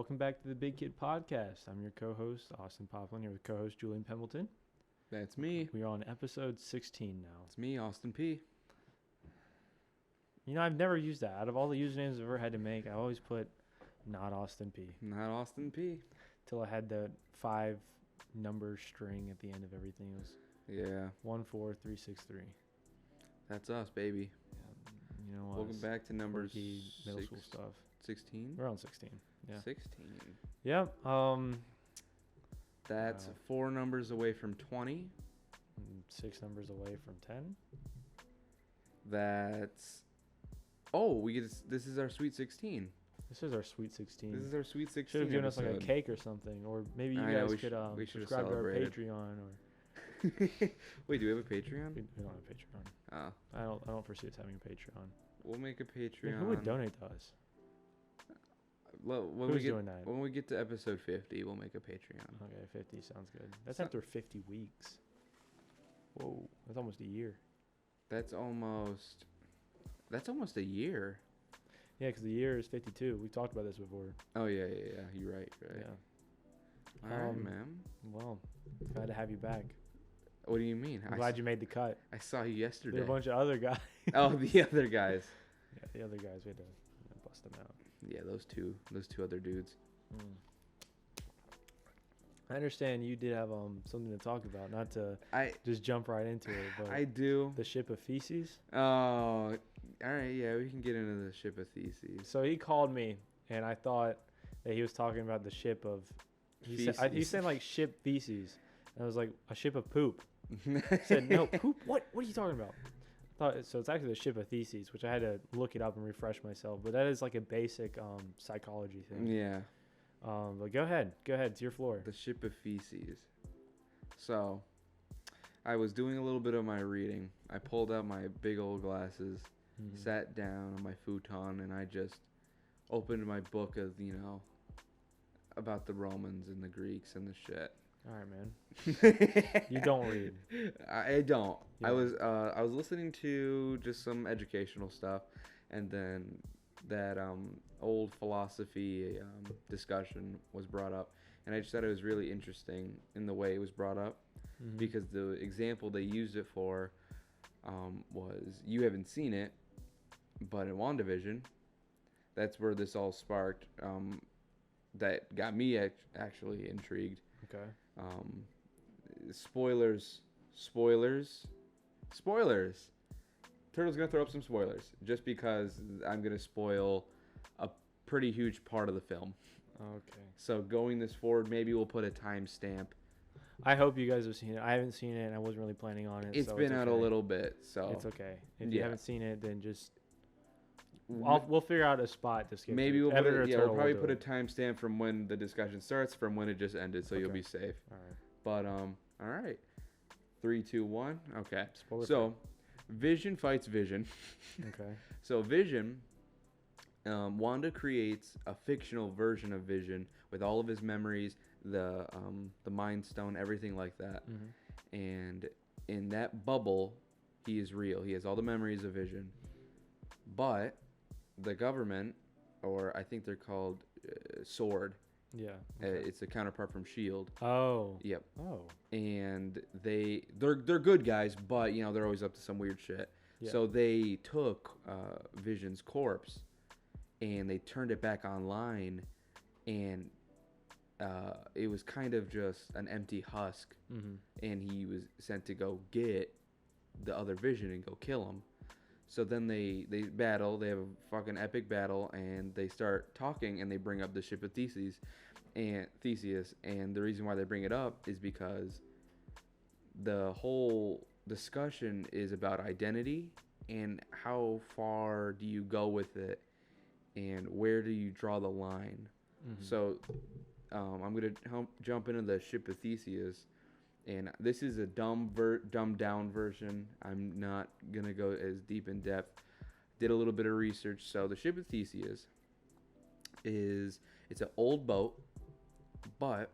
Welcome back to the Big Kid Podcast. I'm your co-host, Austin Poplin, here with co-host Julian Pembleton. That's me. We are on episode 16 now. It's me, Austin P. You know, I've never used that. Out of all the usernames I've ever had to make, I always put not Austin P. Not Austin P. Till I had the 5-number string at the end of everything. It was Yeah. 14363. That's us, baby. Yeah, you know what? Welcome back to number middle school stuff. 16? We're on 16. Yeah. 16. Yeah. That's 4 numbers away from 20. 6 numbers away from 10. That's... this is our Sweet 16. This is our Sweet 16. This is our Sweet 16 Should have given us like a episode. cake or something, or maybe you I guys know, could we should have subscribe to our celebrated. Patreon, or Wait, do we have a Patreon? we don't have a Patreon. Oh. I don't foresee us having a Patreon. We'll make a I mean, Patreon. who would donate to us? Who's doing that? When we get to episode 50, we'll make a Patreon. Okay, 50 sounds good. That's So- after 50 weeks. Whoa, that's almost a year. That's almost a year. Yeah, because the year is 52. We've talked about this before. Oh, yeah. You're right. Yeah. All right, man. Well, glad to have you back. What do you mean? I'm glad you made the cut. I saw you yesterday. There are a bunch of other guys. Oh, the other guys. Yeah, the other guys, we had to bust them out. Yeah, those two other dudes. I understand you did have something to talk about, not to I just jump right into it, but I do. the ship of Feces. Oh, all right. Yeah, we can get into the ship of Theseus. So he called me, and I thought that he was talking about the ship of. He Feces. said like ship feces, and I was like a ship of poop. I said no poop. What are you talking about? I thought so. It's actually the ship of Theseus, which I had to look it up and refresh myself. But that is like a basic psychology thing. Yeah, But go ahead. It's your floor. the ship of Feces. So, I was doing a little bit of my reading. I pulled out my big old glasses, Mhm. sat down on my futon, and I just opened my book of about the Romans and the Greeks and the shit. All right, man. You don't read. I don't. Yeah. I was listening to just some educational stuff, and then that old philosophy discussion was brought up, and I just thought it was really interesting in the way it was brought up, Mhm. because the example they used it for was, you haven't seen it, but in WandaVision, that's where this all sparked. That got me actually intrigued. Okay. Spoilers. Turtle's gonna throw up some spoilers just because I'm gonna spoil a pretty huge part of the film. Okay. So going this forward, maybe we'll put a timestamp. I hope you guys have seen it. I haven't seen it, and I wasn't really planning on it. It's so been out a okay. little bit, so It's okay. If you Yeah. haven't seen it, then just we'll figure out a spot to skip. maybe to. we'll Editor we'll Turtle probably will put do a it. timestamp from when the discussion starts from when it just ended, so you'll Okay. be safe. All right. But all right, 3, 2, 1. Okay. Spoiler So, Vision fights Vision. free. Okay. So Vision, Wanda creates a fictional version of Vision with all of his memories, the Mind Stone, everything like that. Mhm. And in that bubble, he is real. He has all the memories of Vision. But the government, or I think they're called Sword. Yeah. Okay. It's a counterpart from Shield. Oh. Yep. Oh. And they're good guys, but they're always up to some weird shit. Yeah. So they took Vision's corpse and they turned it back online, and it was kind of just an empty husk. Mhm. And he was sent to go get the other Vision and go kill him. So then they battle. They have a fucking epic battle, and they start talking, and they bring up the ship of Theseus. And the reason why they bring it up is because the whole discussion is about identity and how far do you go with it, and where do you draw the line. Mhm. So I'm gonna jump into the ship of Theseus, and this is a dumbed down version. I'm not gonna go as deep in depth. Did a little bit of research. So the ship of Theseus it's an old boat, but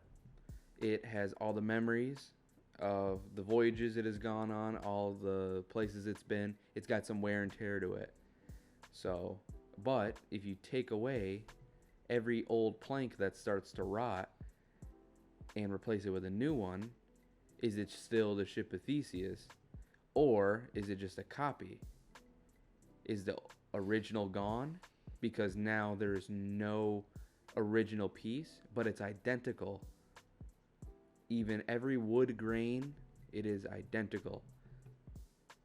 it has all the memories of the voyages it has gone on, all the places it's been. It's got some wear and tear to it. So, but if you take away every old plank that starts to rot and replace it with a new one, is it still the ship of Theseus? Or is it just a copy? Is the original gone? Because now there's no original piece, but it's identical. Even every wood grain, it is identical.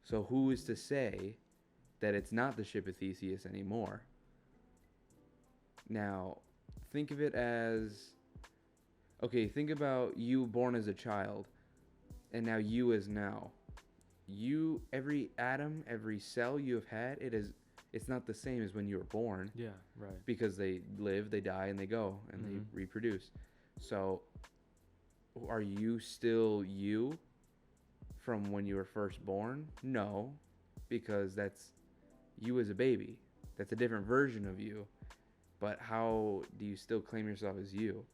So who is to say that it's not the ship of Theseus anymore? Now, think of it as, okay, think about you born as a child, and now you as now. You, every atom, every cell you have had, it's not the same as when you were born. Yeah, right. Because they live, they die, and they go, and they reproduce. So, are you still you from when you were first born? No, because that's you as a baby. That's a different version of you. But how do you still claim yourself as you?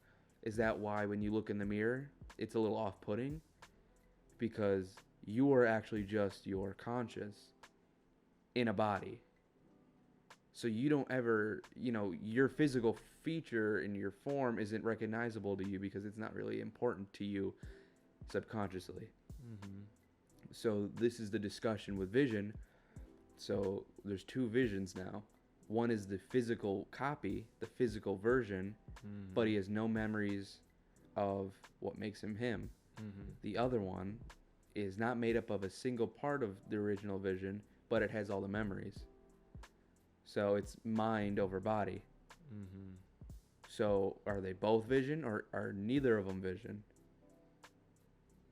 Is that why when you look in the mirror, it's a little off-putting? Because you are actually just your conscious in a body. So you don't ever, your physical feature and your form isn't recognizable to you because it's not really important to you subconsciously. Mm-hmm. So this is the discussion with vision. So there's two visions now. One is the physical copy, the physical version, but he has no memories of what makes him him. Mm-hmm. The other one is not made up of a single part of the original vision, but it has all the memories. So it's mind over body. Mm-hmm. So are they both vision or are neither of them vision?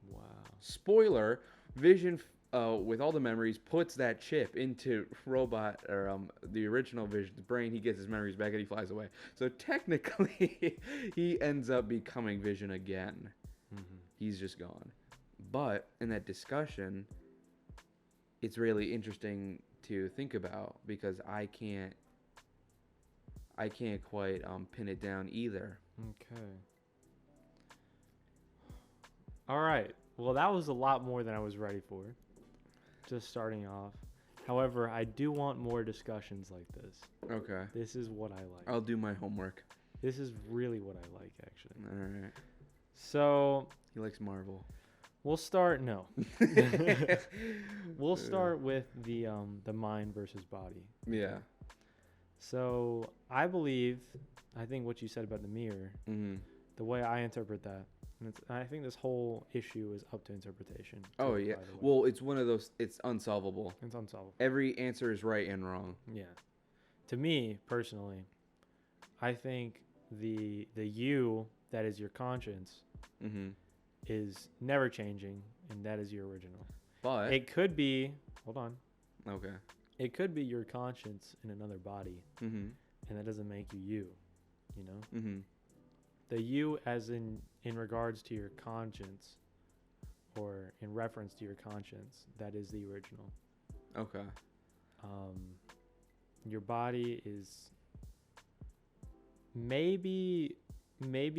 Wow. Spoiler, vision with all the memories puts that chip into robot or the original vision's brain. He gets his memories back and he flies away. So technically he ends up becoming vision again. Mm-hmm. He's just gone. But in that discussion, it's really interesting to think about because I can't quite pin it down either. Okay. All right. Well, that was a lot more than I was ready for. Just starting off. However, I do want more discussions like this. Okay. This is what I like. I'll do my homework. This is really what I like, actually. All right. So. He likes Marvel. We'll start. No. We'll start with the mind versus body. Yeah. So I think what you said about the mirror, the way I interpret that, and I think this whole issue is up to interpretation. Oh yeah. Well, it's one of those. It's unsolvable. It's unsolvable. Every answer is right and wrong. Yeah. To me personally, I think the you that is your conscience. Mm-hmm. Is never changing, and that is your original. But it could be. Hold on. Okay. It could be your conscience in another body, and that doesn't make you. You know. Mm-hmm. The you, as in regards to your conscience, or in reference to your conscience, that is the original. Okay. Your body is maybe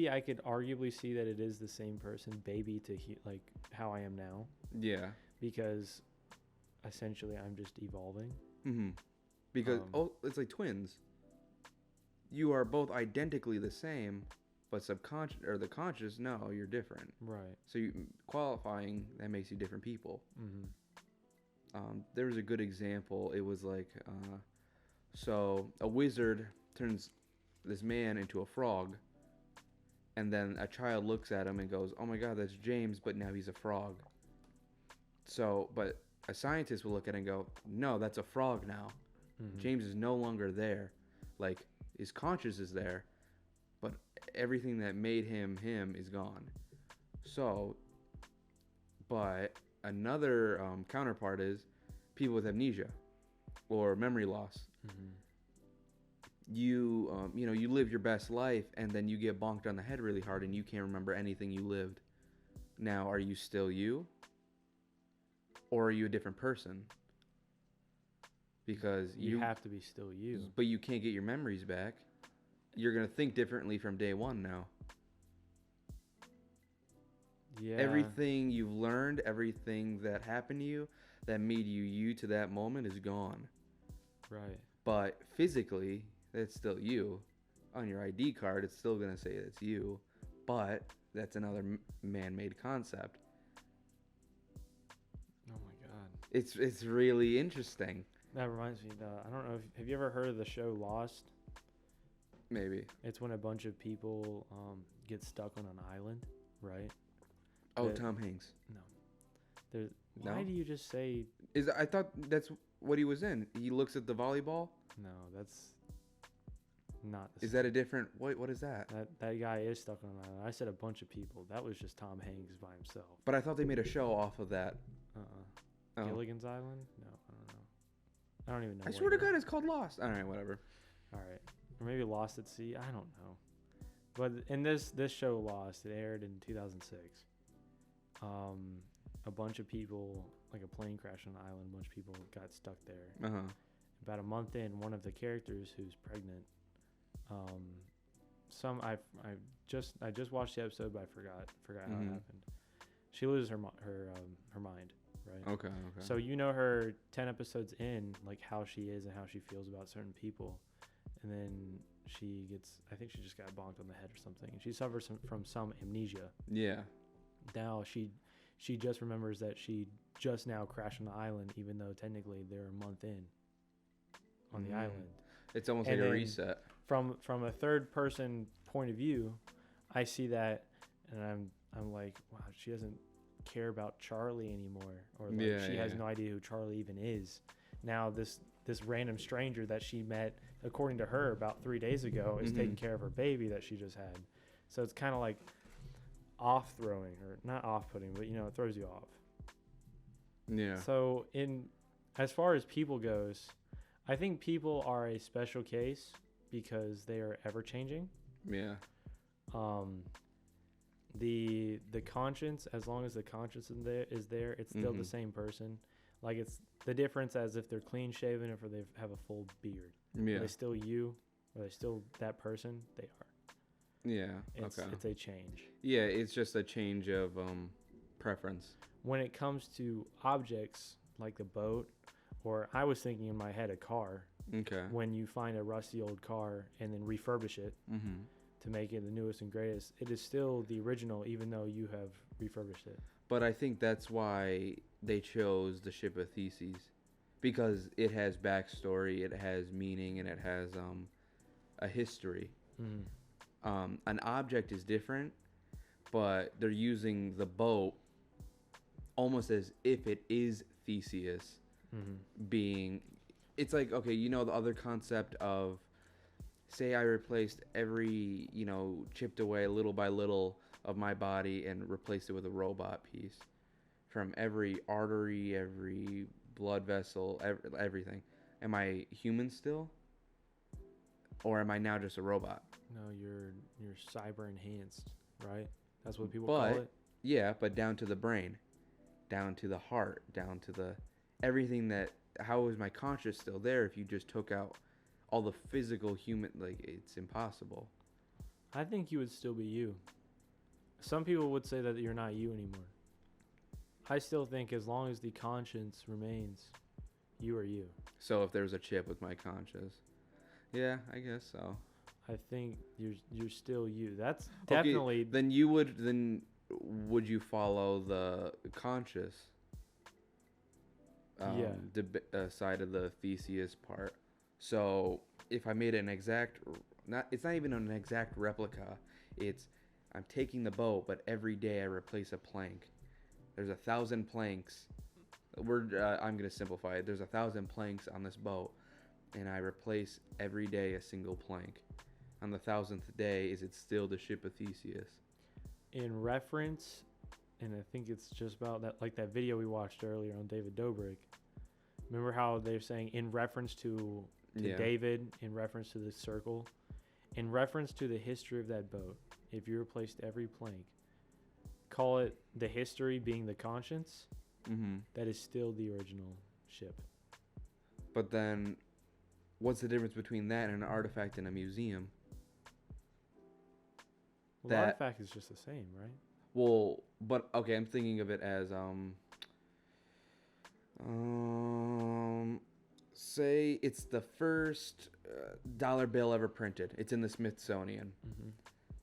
I could arguably see that it is the same person, baby to like how I am now. Yeah. Because essentially I'm just evolving. Mm-hmm. Because it's like twins. You are both identically the same, but subconscious or the conscious, no, you're different. Right. So qualifying that makes you different people. Mm-hmm. There was a good example. It was like, so a wizard turns this man into a frog. And then a child looks at him and goes, "Oh my God, that's James," but now he's a frog. So, but a scientist will look at it and go, "No, that's a frog now. Mm-hmm. James is no longer there. Like, his conscience is there, but everything that made him is gone." So, but another counterpart is people with amnesia or memory loss. Mm-hmm. You live your best life and then you get bonked on the head really hard and you can't remember anything you lived. Now, are you still you? Or are you a different person? Because you have to be still you. But you can't get your memories back. You're going to think differently from day one now. Yeah. Everything you've learned, everything that happened to you that made you to that moment is gone. Right. But physically, that's still you. on your ID card, it's still gonna say it's you, but that's another man-made concept. Oh my god. It's really interesting. That reminds me. I don't know. Have you ever heard of the show Lost? Maybe. It's when a bunch of people get stuck on an island, right? Oh, Tom Hanks. No. There's. No? Why do you just say? I thought that's what he was in. He looks at the volleyball. No, that's not. The Is that a different? What is that? That guy is stuck on an island. I said a bunch of people. That was just Tom Hanks by himself. But I thought they made a show off of that. Oh. Gilligan's Island? No, I don't know. I don't even know. I swear to God, it's called Lost. All right, whatever. All right, or maybe Lost at Sea. I don't know. But in this show Lost, it aired in 2006. A bunch of people, like a plane crashed on an island. A bunch of people got stuck there. About a month in, one of the characters who's pregnant. I just watched the episode, but I forgot how it happened. She loses her mind, right? Okay. So you know her 10 episodes in, like how she is and how she feels about certain people, and then I think she just got bonked on the head or something, and she suffers from some amnesia. Yeah. Now she just remembers that she just now crashed on the island, even though technically they're a month in on the island. It's almost like a reset. From a third person point of view, I see that, and I'm like, wow, she doesn't care about Charlie anymore, or like she has no idea who Charlie even is. Now this random stranger that she met, according to her, about 3 days ago, is taking care of her baby that she just had. So it's kind of like off-throwing, or not off-putting, but it throws you off. Yeah. So as far as people goes, I think people are a special case because they are ever changing. Yeah. The conscience, as long as the conscience is there, it's still the same person. Like, it's the difference as if they're clean shaven or if they have a full beard. Yeah. Are they still you? Are they still that person? They are. Yeah. It's a change. Yeah, it's just a change of preference. When it comes to objects like the boat, or I was thinking in my head a car. Okay. When you find a rusty old car and then refurbish it to make it the newest and greatest, it is still the original, even though you have refurbished it. But I think that's why they chose the ship of Theseus, because it has backstory, it has meaning, and it has a history. An object is different, but they're using the boat almost as if it is Theseus being. It's like, okay, the other concept of, say I replaced every, chipped away little by little of my body and replaced it with a robot piece. From every artery, every blood vessel, everything. Am I human still? Or am I now just a robot? No, you're cyber enhanced, right? That's what people call it. Yeah, but down to the brain, down to the heart, down to the everything that. How is my conscience still there if you just took out all the physical human? Like, it's impossible. I think you would still be you. Some people would say that you're not you anymore. I still think as long as the conscience remains, you are you. So if there's a chip with my conscience, yeah, I guess so. I think you're still you. That's definitely. Okay, then would you follow the conscious? Side of the Theseus part. So if I made it's not even an exact replica. I'm taking the boat, but every day I replace a plank. There's 1,000 planks. I'm gonna simplify it. There's 1,000 planks on this boat, and I replace every day a single plank. On the 1,000th day, is it still the ship of Theseus? In reference. And I think it's just about that, like that video we watched earlier on David Dobrik. Remember how they're saying in reference to David, in reference to the circle, in reference to the history of that boat, if you replaced every plank, call it the history being the conscience, that is still the original ship. But then, what's the difference between that and an artifact in a museum? Well, the artifact is just the same, right? Well, but okay, I'm thinking of it as say it's the first dollar bill ever printed. It's in the Smithsonian. Mm-hmm.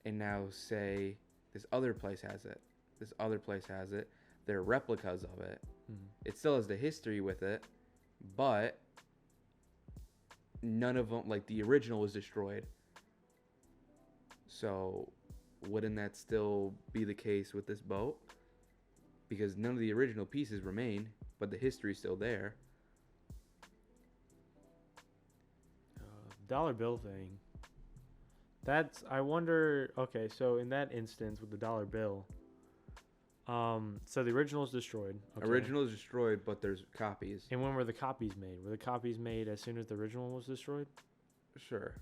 And now say this other place has it. This other place has it. They're replicas of it. Mm-hmm. It still has the history with it, but none of them, like the original was destroyed. So wouldn't that still be the case with this boat? Because none of the original pieces remain, but the history's still there. Dollar bill thing. That's, I wonder, okay, so in that instance with the dollar bill, so the original is destroyed. Okay. Original is destroyed, but there's copies. And when were the copies made? Were the copies made as soon as the original was destroyed? Sure.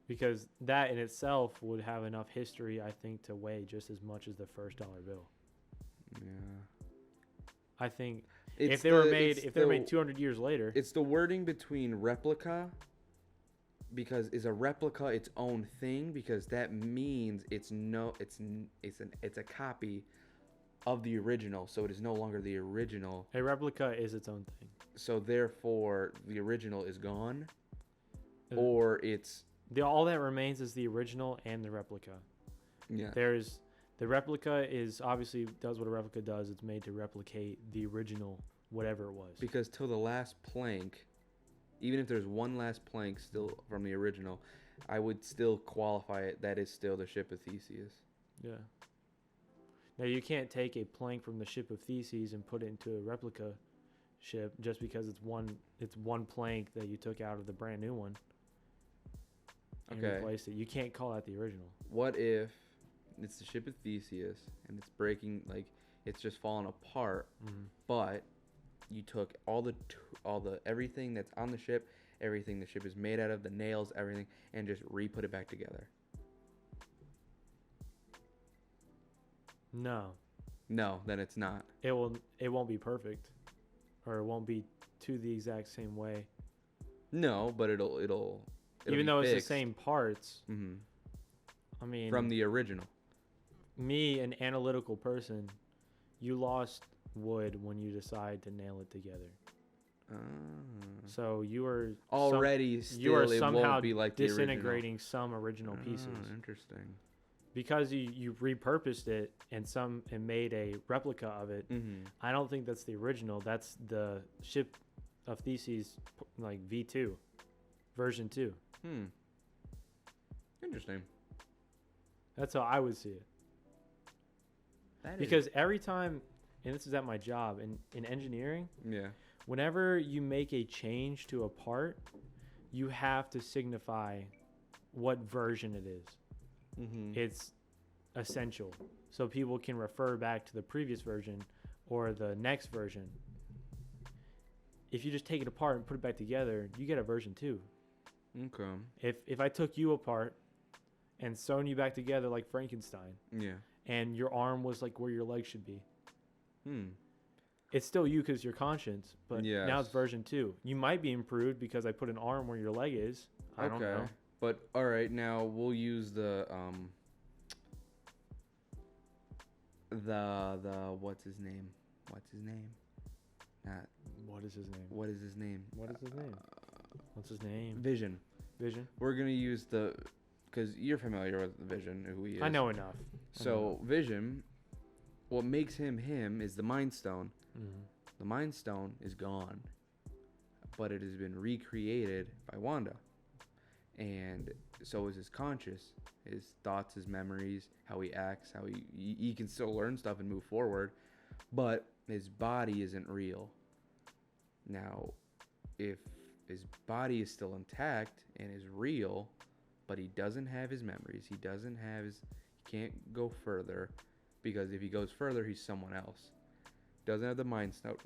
Because that in itself would have enough history, I think, to weigh just as much as the first dollar bill. Yeah. I think if they were made 200 years later. It's the wording between replica, because is a replica its own thing? Because that means it's a copy of the original, so it is no longer the original. A replica is its own thing. So therefore, the original is gone, or it's all that remains is the original and the replica. Yeah. There's the replica is obviously does what a replica does. It's made to replicate the original, whatever it was. Because till the last plank, even if there's one last plank still from the original, I would still qualify it. That is still the ship of Theseus. Yeah. Now you can't take a plank from the ship of Theseus and put it into a replica ship just because it's one plank that you took out of the brand new one and replaced it. You can't call that the original. What if it's the ship of Theseus and it's breaking, like it's just falling apart, but you took all the everything that's on the ship, everything the ship is made out of, the nails, everything, and just re-put it back together? No, then it's not. It won't be perfect, or it won't be to the exact same way. No, but it'll even though it's the same parts. Mm-hmm. I mean, from the original. Me, an analytical person, you lost wood when you decide to nail it together. So you are already somehow be like disintegrating some original pieces. Interesting. Because you repurposed it and made a replica of it. Mm-hmm. I don't think that's the original. That's the ship of Theseus, like V2, version 2. Interesting. That's how I would see it. Because every time, and this is at my job in engineering. Yeah. Whenever you make a change to a part, you have to signify what version it is. Mm-hmm. It's essential, so people can refer back to the previous version or the next version. If you just take it apart and put it back together, you get a version 2. Okay. If I took you apart and sewn you back together like Frankenstein, yeah, and your arm was like where your leg should be, it's still you because you're conscious, but now it's version 2. You might be improved because I put an arm where your leg is. I don't know. But all right, now we'll use the what's his name? What's his name? Not what is his name? What is his name? What is his name? What's his name? Vision. We're gonna use because you're familiar with Vision, who he is. I know enough. So Vision, what makes him is the Mind Stone. Mm-hmm. The Mind Stone is gone, but it has been recreated by Wanda. And so is his conscious, his thoughts, his memories, how he acts, how he can still learn stuff and move forward, but his body isn't real. Now, if his body is still intact and is real, but he doesn't have his memories, he can't go further, because if he goes further, he's someone else. Doesn't have the Mind Stone.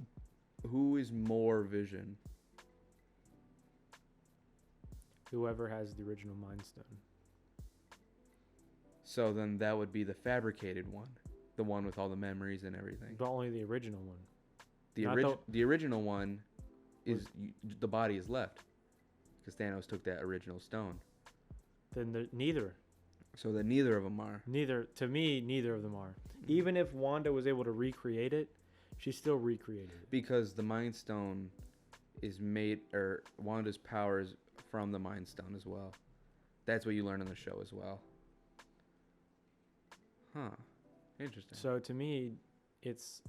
Who is more Vision? Whoever has the original Mind Stone. So then that would be the fabricated one, the one with all the memories and everything. But only the original one. The original one is the body is left, because Thanos took that original stone. Then neither. So then neither of them are. Neither of them are. Even if Wanda was able to recreate it, she still recreated it. Because the Mind Stone is made, or Wanda's power is from the Mind Stone as well. That's what you learn in the show as well. Huh. Interesting. So to me, it's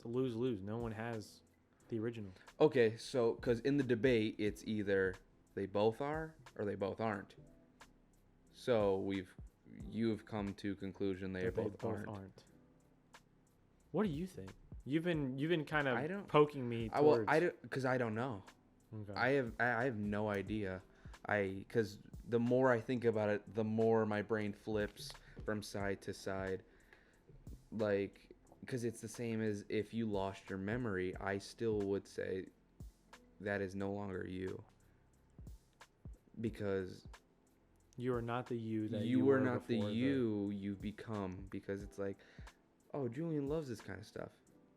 a lose-lose. No one has the original. Okay, so because in the debate, it's either they both are or they both aren't. So you've come to conclusion they both aren't. What do you think? You've been kind of poking me Well, towards. I don't, because I don't know. Okay. I have no idea. Because the more I think about it, the more my brain flips from side to side. Like, because it's the same as if you lost your memory, I still would say that is no longer you. Because you are not the you that you were not the before you you've become. Because it's like, oh, Julian loves this kind of stuff.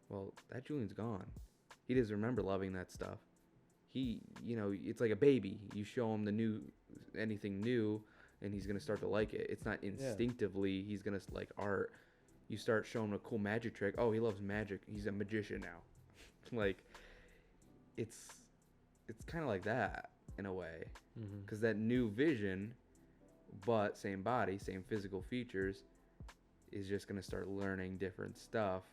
Well, that Julian's gone. He doesn't remember loving that stuff. It's like a baby. You show him anything new, and he's going to start to like it. It's not instinctively he's going to like art. You start showing him a cool magic trick. Oh, he loves magic. He's a magician now. Like, it's kind of like that in a way. Because that new vision, but same body, same physical features, is just going to start learning different stuff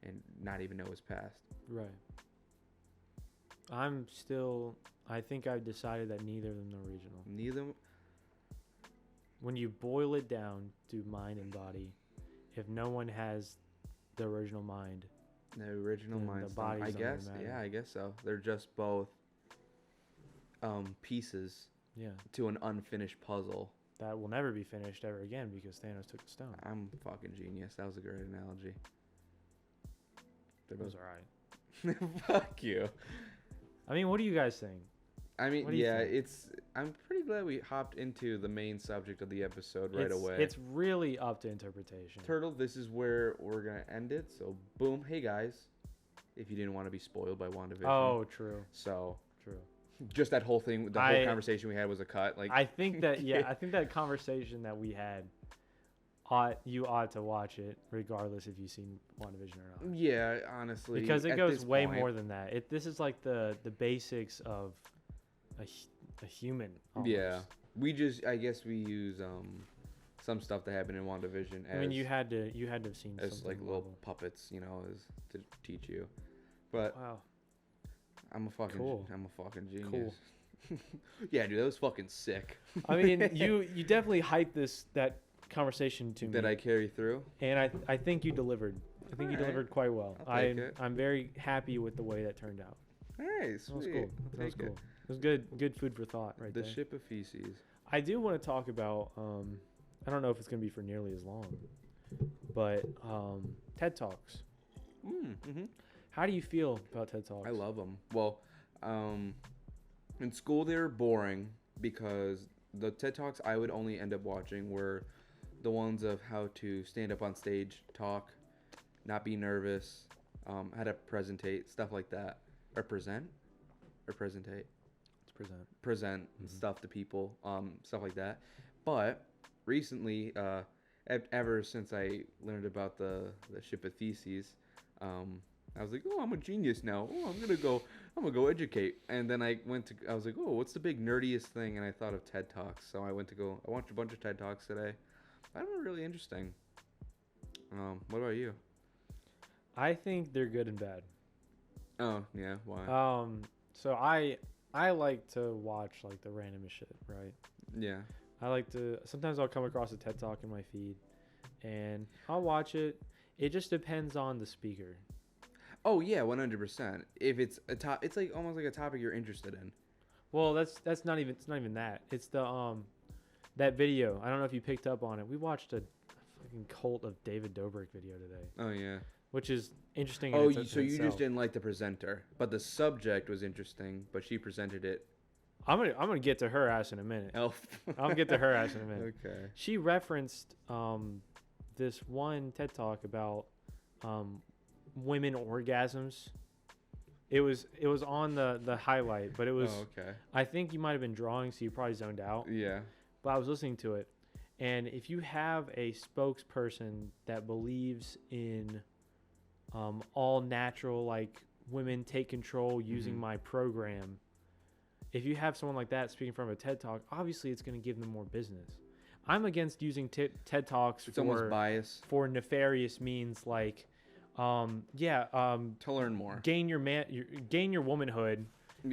and not even know his past. Right. I think I've decided that neither of them are original. Neither. When you boil it down to mind and body, if no one has the original mind, the original mind, the bodies I guess. Yeah, I guess so. They're just both pieces to an unfinished puzzle that will never be finished ever again because Thanos took the stone. I'm fucking genius. That was a great analogy. That was alright. Fuck you. I mean, what do you guys think? I mean, yeah, I'm pretty glad we hopped into the main subject of the episode right away. It's really up to interpretation. Turtle, this is where we're going to end it. So, boom. Hey, guys. If you didn't want to be spoiled by WandaVision. Oh, true. So, true. Just that whole thing, the whole conversation we had was a cut. Like, I think that, I think that conversation that we had, you ought to watch it regardless if you've seen WandaVision or not. Yeah, honestly. Because it goes way more than that. This is like the basics of a human. Almost. Yeah. I guess we use some stuff that happened in WandaVision as, I mean, you had to have seen as like little puppets, as to teach you. But wow. I'm a fucking genius. Cool. Yeah, dude, that was fucking sick. I mean, you definitely hyped that conversation to me. Did I carry through? And I think you delivered. I think you delivered quite well. I'm very happy with the way that turned out. All right, sweet. That was cool. That was cool. It was good food for thought right there. The ship of Feces. I do want to talk about, I don't know if it's going to be for nearly as long, but TED Talks. Mm-hmm. How do you feel about TED Talks? I love them. Well, in school they were boring because the TED Talks I would only end up watching were the ones of how to stand up on stage, talk, not be nervous, how to presentate, stuff like that. Or presentate. It's present stuff to people, stuff like that. But recently, ever since I learned about the ship of Theseus, I was like, oh, I'm a genius now. Oh, I'm gonna go educate. And then I was like, oh, what's the big nerdiest thing? And I thought of TED Talks. So I watched a bunch of TED Talks today. I don't know, really interesting. What about you? I think they're good and bad. Oh yeah, why? So I like to watch like the randomest shit, right? Yeah. Sometimes I'll come across a TED Talk in my feed, and I'll watch it. It just depends on the speaker. Oh yeah, 100%. If it's it's like almost like a topic you're interested in. Well, it's not even that. It's the that video. I don't know if you picked up on it. We watched a fucking cult of David Dobrik video today. Oh yeah. Which is interesting. Oh, so you just didn't like the presenter, but the subject was interesting, but she presented it. I'm gonna get to her ass in a minute. Oh. I'll get to her ass in a minute. Okay. She referenced this one TED Talk about women orgasms. It was on the highlight, but it was. Oh, okay. I think you might have been drawing, so you probably zoned out. Yeah. But I was listening to it, and if you have a spokesperson that believes in all natural, like women take control using my program. If you have someone like that speaking from a TED Talk, obviously it's going to give them more business. I'm against using TED Talks almost bias for nefarious means, like, to learn more, gain your womanhood,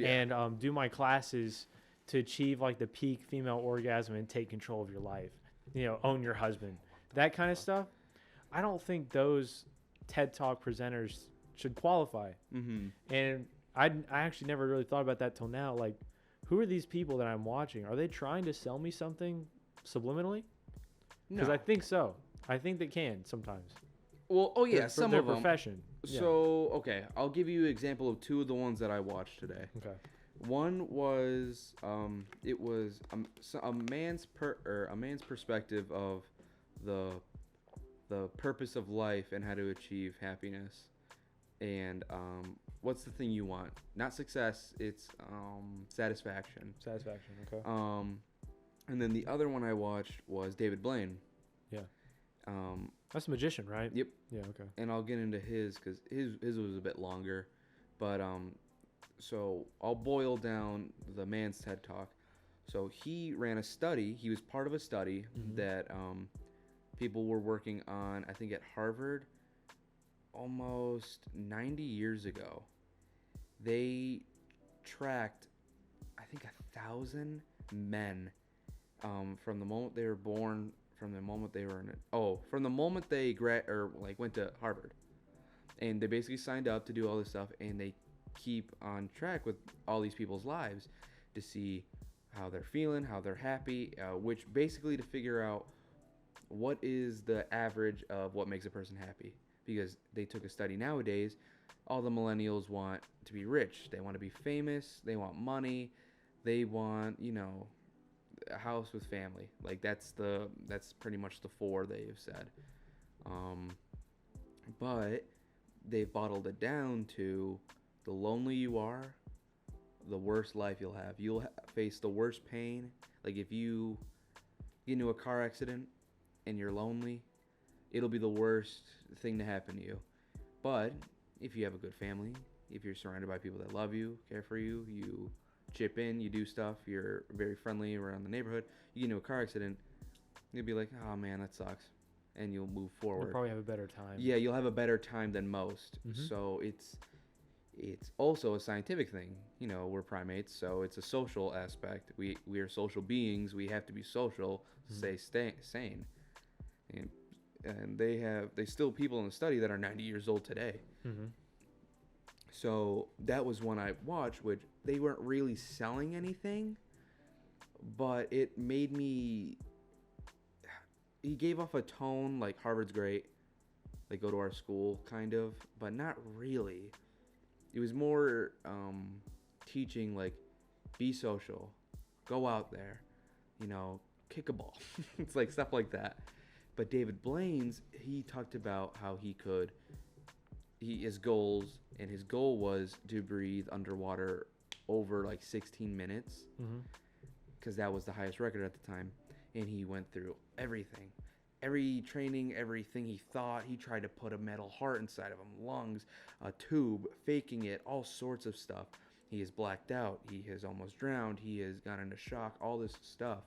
and do my classes to achieve like the peak female orgasm and take control of your life. Own your husband, that kind of stuff. I don't think those TED Talk presenters should qualify. And I actually never really thought about that till now. Like, who are these people that I'm watching? Are they trying to sell me something subliminally? Because I think so. I think they can sometimes. Well, some their of them. Profession. So, okay, I'll give you an example of two of the ones that I watched today. Okay. One was it was a man's perspective of the purpose of life and how to achieve happiness. And what's the thing you want? Not success, it's satisfaction. Satisfaction, okay. And then the other one I watched was David Blaine. Yeah. That's a magician, right? Yep. Yeah, okay. And I'll get into his because his was a bit longer. But so I'll boil down the man's TED Talk. So he ran a study. He was part of a study that people were working on, I think at Harvard, almost 90 years ago. They tracked, I think, 1,000 men from the moment they were born, from the moment they were from the moment they went to Harvard, and they basically signed up to do all this stuff, and they keep on track with all these people's lives to see how they're feeling, how they're happy, which basically to figure out what is the average of what makes a person happy. Because they took a study nowadays, all the millennials want to be rich, they want to be famous, they want money, they want, a house with family. Like that's pretty much the four they've said. But they've bottled it down to the lonely you are, the worse life you'll have. You'll face the worst pain. Like if you get into a car accident and you're lonely, it'll be the worst thing to happen to you. But if you have a good family, if you're surrounded by people that love you, care for you, you chip in, you do stuff, you're very friendly around the neighborhood, you get into a car accident, you'll be like, oh man, that sucks. And you'll move forward. You'll probably have a better time. Yeah, you'll have a better time than most. So it's also a scientific thing. We're primates, so it's a social aspect. We are social beings. We have to be social to stay sane. And they still people in the study that are 90 years old today. So that was one I watched, which they weren't really selling anything, but it made me. He gave off a tone like Harvard's great, like go to our school kind of, but not really. It was more teaching like be social, go out there, kick a ball. It's like stuff like that. But David Blaine's, he talked about how his goal was to breathe underwater over like 16 minutes, because that was the highest record at the time. And he went through everything, every training, everything he thought. He tried to put a metal heart inside of him, lungs, a tube, faking it, all sorts of stuff. He has blacked out. He has almost drowned. He has gone into shock, all this stuff.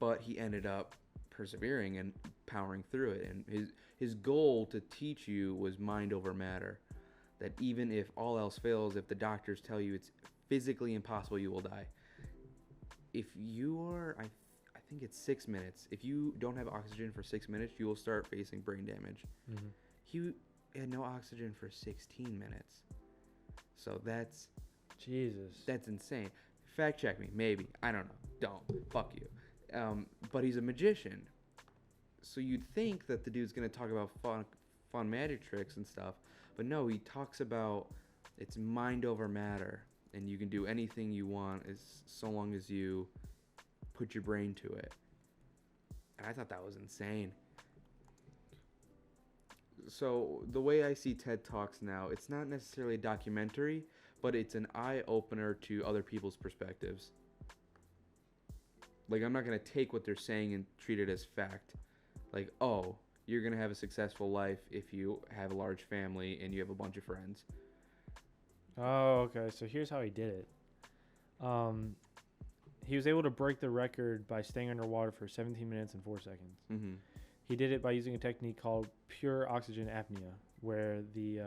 But he ended up persevering and powering through it. And his goal to teach you was mind over matter. That even if all else fails, if the doctors tell you it's physically impossible, you will die. If you are, I think it's 6 minutes. If you don't have oxygen for 6 minutes, you will start facing brain damage. He had no oxygen for 16 minutes. So that's insane. Fact check me, maybe. I don't know. Don't. Fuck you. But he's a magician. So you'd think that the dude's going to talk about fun magic tricks and stuff. But no, he talks about it's mind over matter. And you can do anything you want so long as you put your brain to it. And I thought that was insane. So the way I see TED Talks now, it's not necessarily a documentary, but it's an eye-opener to other people's perspectives. Like, I'm not going to take what they're saying and treat it as fact. Like, oh, you're going to have a successful life if you have a large family and you have a bunch of friends. Oh, okay. So here's how he did it. He was able to break the record by staying underwater for 17 minutes and 4 seconds. Mm-hmm. He did it by using a technique called pure oxygen apnea, where the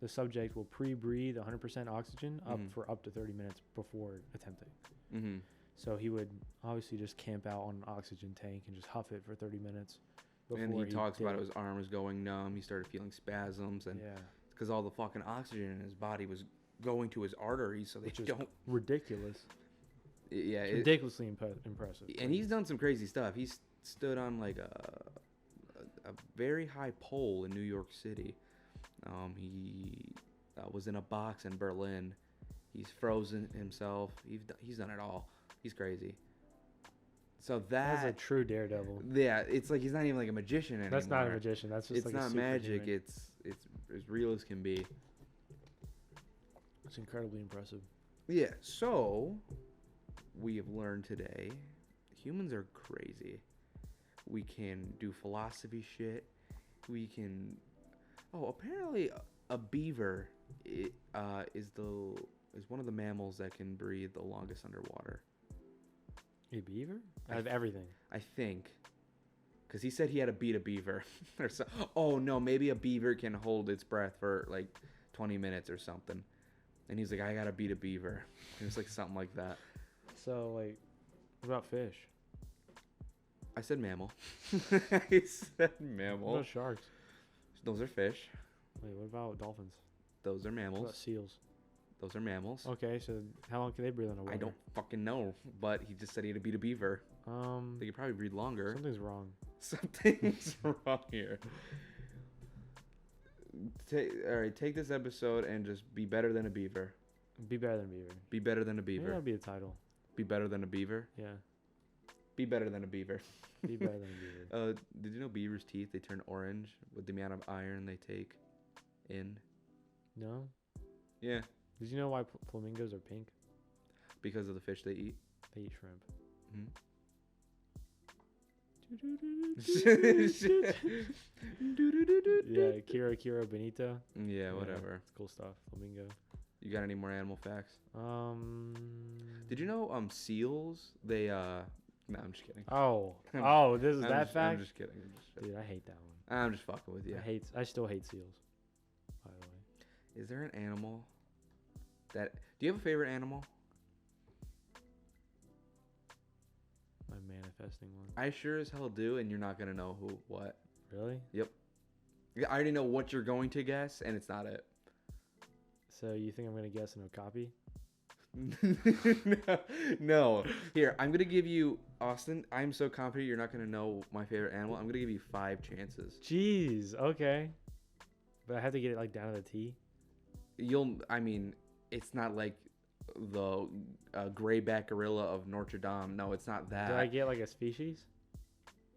subject will pre-breathe 100% oxygen up for up to 30 minutes before attempting. Mm-hmm. So he would obviously just camp out on an oxygen tank and just huff it for 30 minutes. And he talks about his arm was going numb. He started feeling spasms, and because all the fucking oxygen in his body was going to his arteries, so they don't. Ridiculous. Yeah, it's ridiculously impressive. And he's done some crazy stuff. He's stood on like a very high pole in New York City. He was in a box in Berlin. He's frozen himself. He's done it all. He's crazy. So that's a true daredevil. Yeah, it's like he's not even like a magician anymore. That's not a magician. That's just it's like not magic. It's as real as can be. It's incredibly impressive. Yeah. So we have learned today, humans are crazy. We can do philosophy shit. We can. Oh, apparently a beaver is one of the mammals that can breathe the longest underwater. A beaver? Out of everything. I think. Because he said he had to beat a beaver. Or so. Oh, no. Maybe a beaver can hold its breath for like 20 minutes or something. And he's like, I got to beat a beaver. It was like something like that. So, like, what about fish? I said mammal. I said mammal. What about sharks? Those are fish. Wait, what about dolphins? Those are mammals. What about seals? Those are mammals. Okay, so how long can they breathe underwater? I don't fucking know, but he just said he had to beat a beaver. They could probably breathe longer. Something's wrong. Something's wrong here. All right, take this episode and just be better than a beaver. Be better than a beaver. Be better than a beaver. Maybe that'll be the title. Be better than a beaver? Yeah. Be better than a beaver. Be better than a beaver. Did you know beavers' teeth, they turn orange with the amount of iron they take in? No? Yeah. Did you know why flamingos are pink? Because of the fish they eat. They eat shrimp. Yeah, Kira Benito. Yeah, whatever. It's cool stuff. Flamingo. You got any more animal facts? Did you know seals, they no, I'm just kidding. This is that fact? I'm just kidding. Dude, I hate that one. I'm just fucking with you. I still hate seals, by the way. Is there an animal do you have a favorite animal? My manifesting one. I sure as hell do, and you're not gonna know what. Really? Yep. I already know what you're going to guess, and it's not it. So you think I'm gonna guess an Okapi? No. Here, I'm gonna give you, Austin. I'm so confident you're not gonna know my favorite animal. I'm gonna give you 5 chances. Jeez. Okay. But I have to get it like down to the T. It's not like the grayback gorilla of Notre Dame. No, it's not that. Did I get like a species?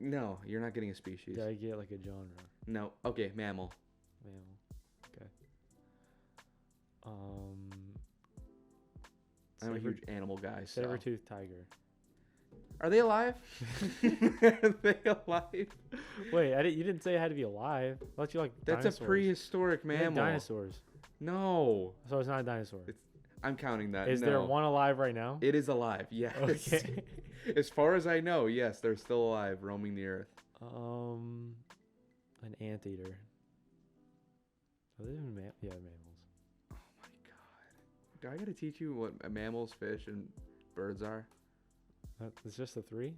No, you're not getting a species. Did I get like a genre? No. Okay, mammal. Okay. I'm a huge animal guy. Saber-toothed tiger. Are they alive? Are they alive? Wait, you didn't say it had to be alive. I thought you like That's dinosaurs. A prehistoric mammal. Dinosaurs. No. So it's not a dinosaur. I'm counting that. Is there one alive right now? It is alive. Yes. Okay. As far as I know, yes, they're still alive, roaming the earth. An anteater. Are they even mammals? Oh my god. Do I gotta teach you what mammals, fish, and birds are? It's just the 3?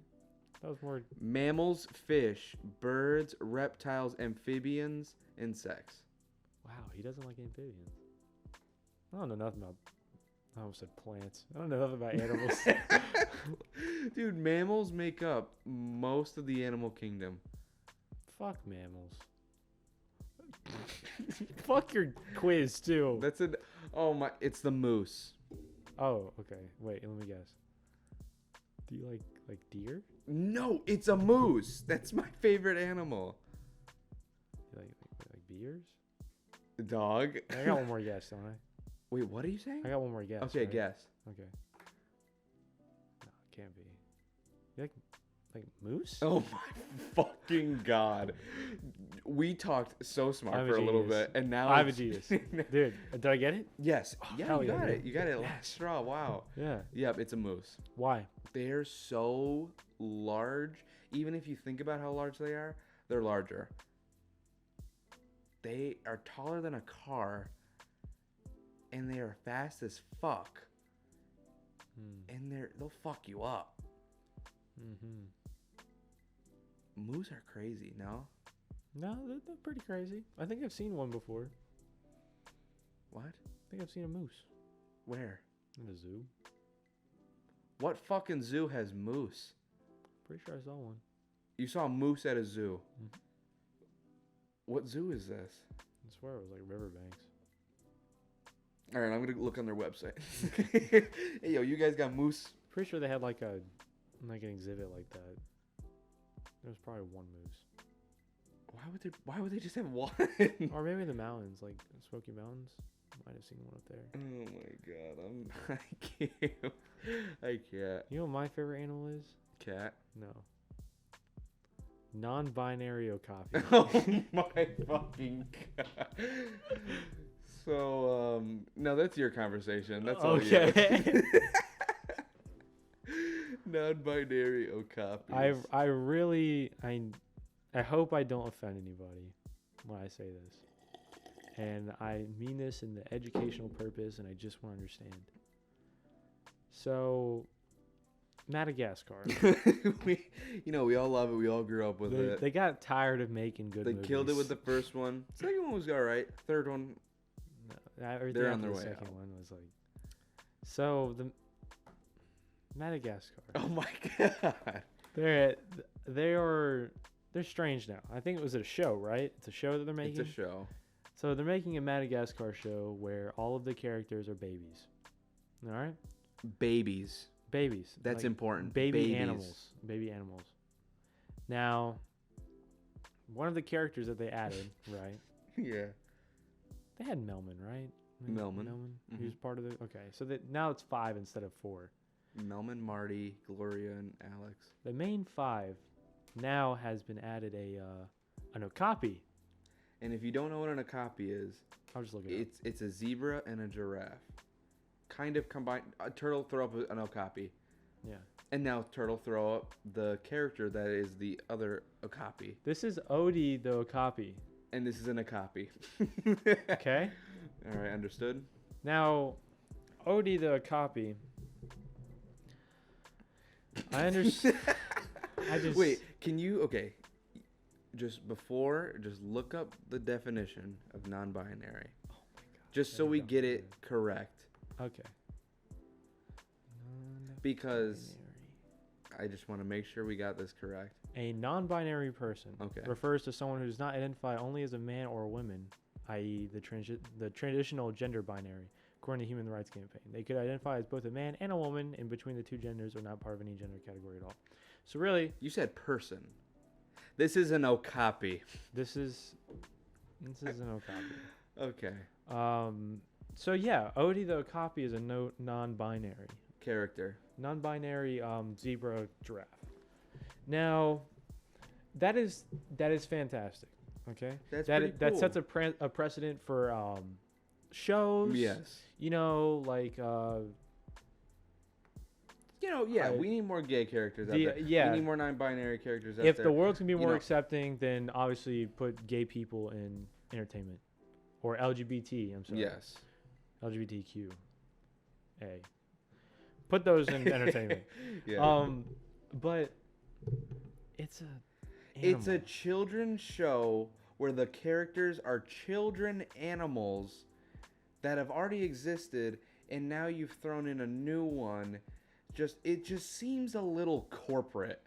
That was more. Mammals, fish, birds, reptiles, amphibians, insects. Wow, he doesn't like amphibians. I don't know nothing about. I almost said plants. I don't know nothing about animals. Dude, mammals make up most of the animal kingdom. Fuck mammals. Fuck your quiz too. It's the moose. Oh, okay. Wait, let me guess. Do you like deer? No, it's a moose. That's my favorite animal. You like beers? Dog. I got one more guess, don't I? Wait, what are you saying? I got one more guess. Okay, right? guess. Okay. No, it can't be. You like moose? Oh my fucking god. We talked so smart I'm for a little genius. bit, and now I'm a it's- genius. Dude, did I get it? Yes. Oh, Yeah, hell you yeah, got dude. it. You got it. Last straw. Wow. Yeah. Yep, it's a moose. Why? They're so large. Even if you think about how large they are, they're larger. They are taller than a car, and they are fast as fuck. And they'll fuck you up. Mm-hmm. Moose are crazy, no? No, they're pretty crazy. I think I've seen one before. What? I think I've seen a moose Where? in a zoo. What fucking zoo has moose? Pretty sure I saw one. You saw a moose at a zoo. Mhm. What zoo is this? I swear it was like Riverbanks. All right, I'm gonna look on their website. Hey, yo, you guys got moose? Pretty sure they had like an exhibit like that. There was probably one moose. Why would they just have one? Or maybe the mountains, like Smoky Mountains. Might have seen one up there. Oh my god, I can't. I can't. You know what my favorite animal is? Cat. No. Non-binary Okapi. Oh my fucking god. So, no, that's your conversation. That's all you have. Okay. Non-binary Okapi. I hope I don't offend anybody when I say this. And I mean this in the educational purpose, and I just want to understand. So, Madagascar. we all love it. We all grew up with it. They got tired of making good movies. They killed it with the first one. Second one was alright. Third one, Everything they're after on their the way second out. one was like... So, the Madagascar. Oh my god. They're strange now. I think it was a show, right? It's a show that they're making. It's a show. So they're making a Madagascar show where all of the characters are babies. All right? Babies. Babies. That's like important. Baby Babies. animals. Baby animals. Now, one of the characters that they added, right? Yeah. They had Melman, right? Melman. He was part of the... Okay, so now it's 5 instead of 4. Melman, Marty, Gloria, and Alex. The main 5 now has been added an Okapi. And if you don't know what an Okapi is, I'll just look it up. it's a zebra and a giraffe. Kind of combined. A turtle throw up an Okapi. Yeah. And now turtle throw up the character that is the other Okapi. This is Odee the Okapi. And this is an Okapi. Okay? All right, understood? Now, Odee the Okapi. I understand. Wait, can you... Okay. Just look up the definition of non-binary. Oh my god. Just so we get it correct. Okay. Because I just want to make sure we got this correct. A non-binary person Okay. refers to someone who does not identify only as a man or a woman, i.e. the traditional gender binary, according to Human Rights Campaign. They could identify as both a man and a woman, and between the two genders are not part of any gender category at all. So really... You said person. This is an Okapi. This is an Okapi. Okay. So yeah, Odee the Okapi is a non-binary. Character. Non-binary zebra giraffe. Now, that is fantastic. Okay, That's pretty that cool. sets a precedent for shows. Yes. You know, like we need more gay characters out the- there. yeah. We need more non-binary characters out if there. the world can be more know- accepting, then obviously put gay people in entertainment, or LGBT. I'm sorry. Yes. LGBTQ. Put those in entertainment. Yeah. But it's It's a animal. children's show where the characters are children animals that have already existed, and now you've thrown in a new one. It just seems a little corporate.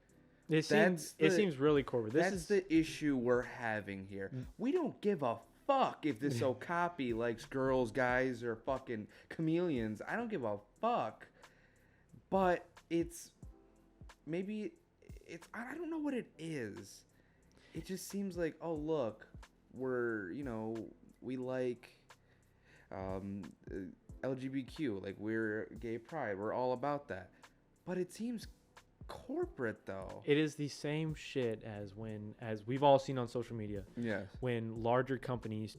It seems really corporate. That's the issue we're having here. We don't give a fuck if this Okapi likes girls, guys, or fucking chameleons. I don't give a fuck. But I don't know what it is. It just seems like, oh, look, we like LGBTQ, like we're gay pride. We're all about that. But it seems corporate though. It is the same shit as we've all seen on social media. Yes. When larger companies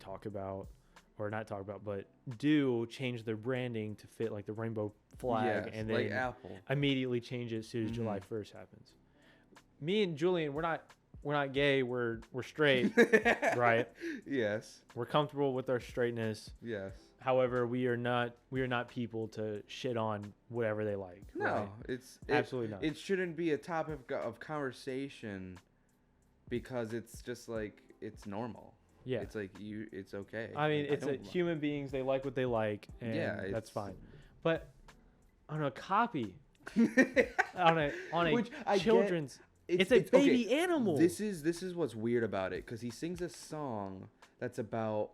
but do change their branding to fit like the rainbow flag, and then like Apple immediately change it as soon as July 1st happens. Me and Julian, we're not gay. We're straight, right? Yes. We're comfortable with our straightness. Yes. However, we are not people to shit on whatever they like. No, right? Absolutely not. It shouldn't be a topic of conversation because it's just like it's normal. Yeah. It's like it's okay. I mean, human beings. They like what they like, and that's fine. But on a copy, on a children's, it's a baby animal. This is what's weird about it, because he sings a song that's about,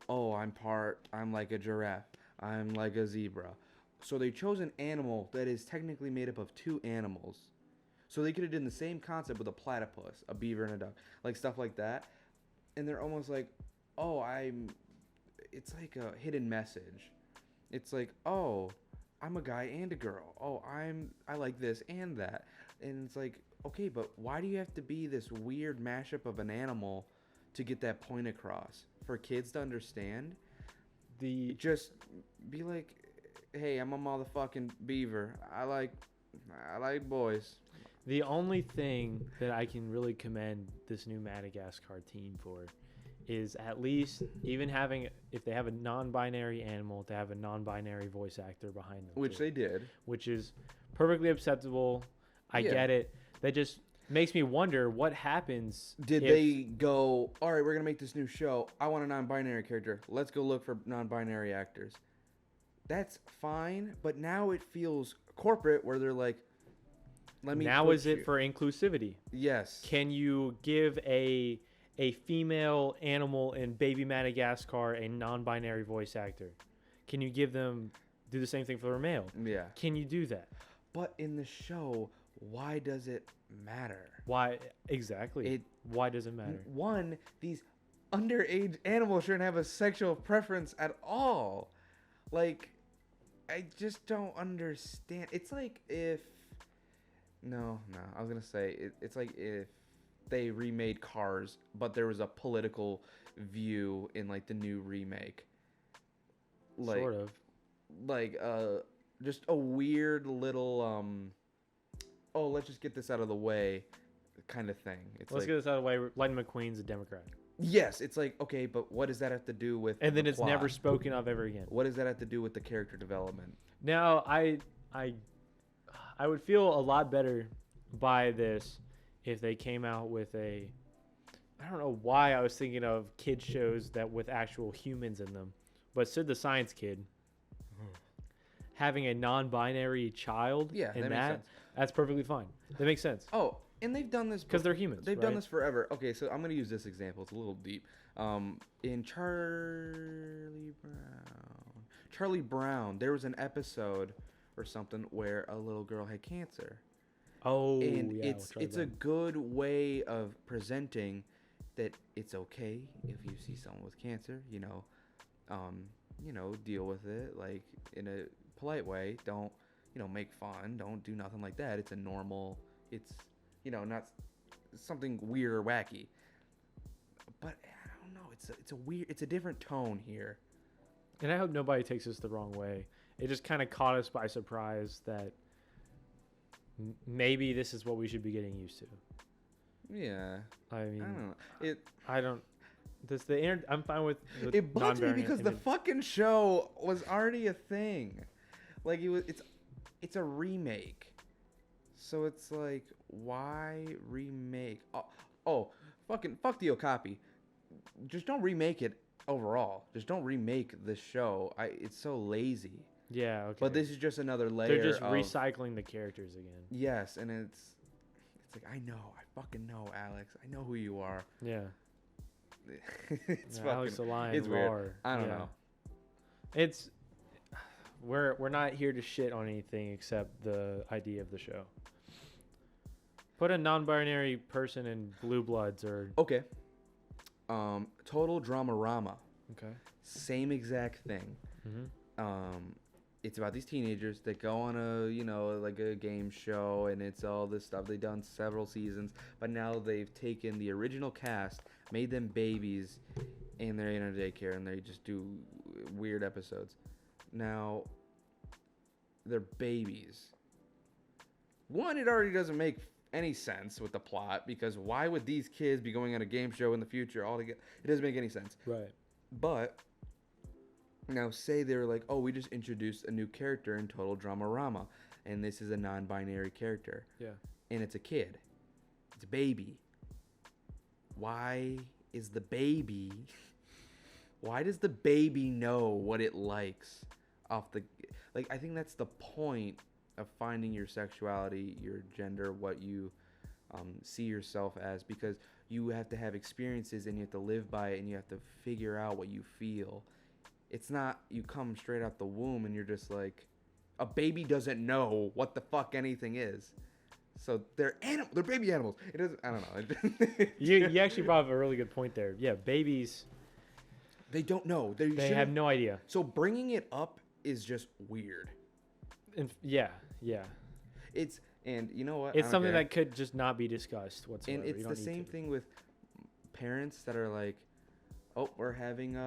oh, I'm like a giraffe, I'm like a zebra. So they chose an animal that is technically made up of two animals. So they could have done the same concept with a platypus, a beaver, and a duck, like stuff like that. And they're almost like, oh, it's like a hidden message. It's like, oh, I'm a guy and a girl. Oh, I like this and that. And it's like, okay, but why do you have to be this weird mashup of an animal to get that point across? For kids to understand? Just be like, hey, I'm a motherfucking beaver. I like boys. The only thing that I can really commend this new Madagascar team for is at least even if they have a non-binary animal, to have a non-binary voice actor behind them. Which they did. Which is perfectly acceptable. I get it. That just makes me wonder what happens. Did they go, all right, we're going to make this new show. I want a non-binary character. Let's go look for non-binary actors. That's fine, but now it feels corporate where they're like, is it for inclusivity? Yes. Can you give a female animal in Baby Madagascar a non-binary voice actor? Can you do the same thing for a male? Yeah. Can you do that? But in the show, why does it matter? Why exactly? Why does it matter? One, these underage animals shouldn't have a sexual preference at all. Like, I just don't understand. It's like if I was gonna say it's like if they remade Cars, but there was a political view in like the new remake. Like, sort of. Like just a weird little oh, let's just get this out of the way kind of thing. Let's get this out of the way. Lightning McQueen's a Democrat. Yes, it's like, okay, but what does that have to do with And then the it's plot? never spoken of ever again. What does that have to do with the character development? Now, I would feel a lot better by this if they came out with I don't know why I was thinking of kid shows that with actual humans in them, but Sid the Science Kid having a non-binary child, Yeah, that makes sense. That's perfectly fine. That makes sense. Oh, and they've done this because they're humans. They've done this forever. Okay, so I'm gonna use this example. It's a little deep. In Charlie Brown, there was an episode or something where a little girl had cancer. Oh, and yeah, it's a good way of presenting that it's okay if you see someone with cancer. Deal with it like in a polite way. Don't make fun. Don't do nothing like that. It's a normal. It's not something weird or wacky. But I don't know. It's a weird. It's a different tone here. And I hope nobody takes this the wrong way. It just kind of caught us by surprise that maybe this is what we should be getting used to. Yeah. I mean, I don't know. I'm fine with it bugs me because the fucking show was already a thing. Like it's a remake. So it's like, why remake? Fuck the Okapi. Just don't remake it overall. Just don't remake the show. It's so lazy. Yeah, okay. But this is just another layer. They're just recycling the characters again. Yes, and it's like, I fucking know, Alex. I know who you are. Yeah. It's fucking, Alex Alliance. it's weird. I don't know. It's we're not here to shit on anything except the idea of the show. Put a non-binary person in Blue Bloods or okay. Total Dramarama. Okay. Same exact thing. Mm-hmm. it's about these teenagers that go on a, you know, like a game show, and it's all this stuff. They've done several seasons, but now they've taken the original cast, made them babies, and they're in a daycare, and they just do weird episodes. Now, they're babies. One, it already doesn't make any sense with the plot, because why would these kids be going on a game show in the future altogether? It doesn't make any sense. Right. But now, say they're like, oh, we just introduced a new character in Total Dramarama, and this is a non-binary character. Yeah. And it's a kid. It's a baby. Why is the baby... Why does the baby know what it likes off the... Like, I think that's the point of finding your sexuality, your gender, what you see yourself as, because you have to have experiences, and you have to live by it, and you have to figure out what you feel. It's not you come straight out the womb and you're just like, a baby doesn't know what the fuck anything is. So they're baby animals. It doesn't, I don't know. You actually brought up a really good point there. Yeah, babies, they don't know. They have no idea. So bringing it up is just weird. And yeah. And you know what? It's something that could just not be discussed whatsoever. And it's the same thing with parents that are like, oh, we're having